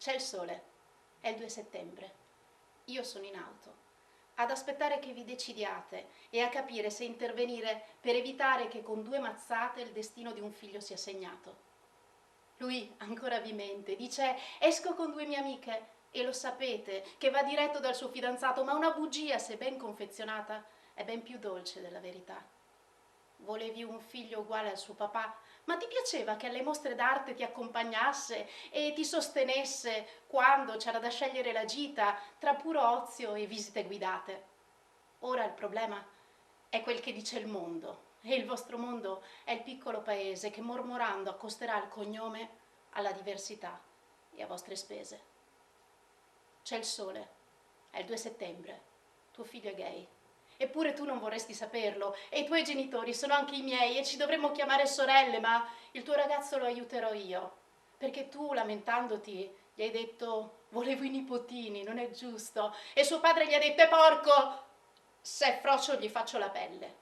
C'è il sole, è il 2 settembre. Io sono in auto, ad aspettare che vi decidiate e a capire se intervenire per evitare che con 2 mazzate il destino di un figlio sia segnato. Lui ancora vi mente, dice esco con 2 mie amiche e lo sapete che va diretto dal suo fidanzato, ma una bugia, se ben confezionata, è ben più dolce della verità. Volevi un figlio uguale al suo papà, ma ti piaceva che alle mostre d'arte ti accompagnasse e ti sostenesse quando c'era da scegliere la gita tra puro ozio e visite guidate. Ora il problema è quel che dice il mondo, e il vostro mondo è il piccolo paese che mormorando accosterà il cognome alla diversità e a vostre spese. C'è il sole, è il 2 settembre, tuo figlio è gay. Eppure tu non vorresti saperlo, e i tuoi genitori sono anche i miei e ci dovremmo chiamare sorelle, ma il tuo ragazzo lo aiuterò io, perché tu, lamentandoti, gli hai detto volevo i nipotini, non è giusto, e suo padre gli ha detto è porco, se è frocio gli faccio la pelle.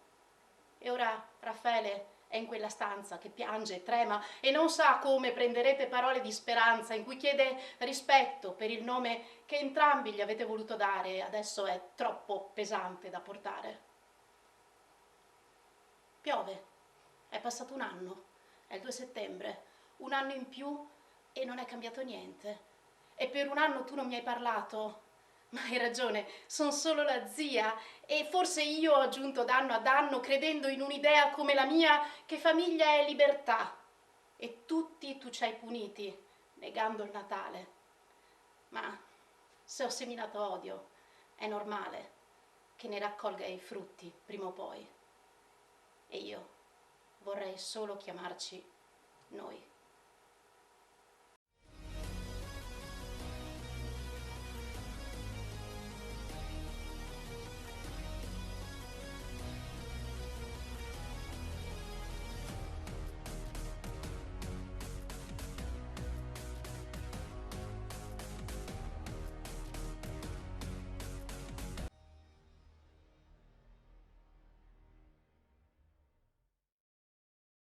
E ora Raffaele è in quella stanza che piange e trema e non sa come prenderete parole di speranza in cui chiede rispetto per il nome che entrambi gli avete voluto dare e adesso è troppo pesante da portare. Piove, è passato un anno, è il 2 settembre, un anno in più e non è cambiato niente. E per un anno tu non mi hai parlato. Ma hai ragione, sono solo la zia e forse io ho aggiunto danno a danno credendo in un'idea come la mia che famiglia è libertà. E tutti tu ci hai puniti, negando il Natale. Ma se ho seminato odio, è normale che ne raccolga i frutti prima o poi. E io vorrei solo chiamarci noi.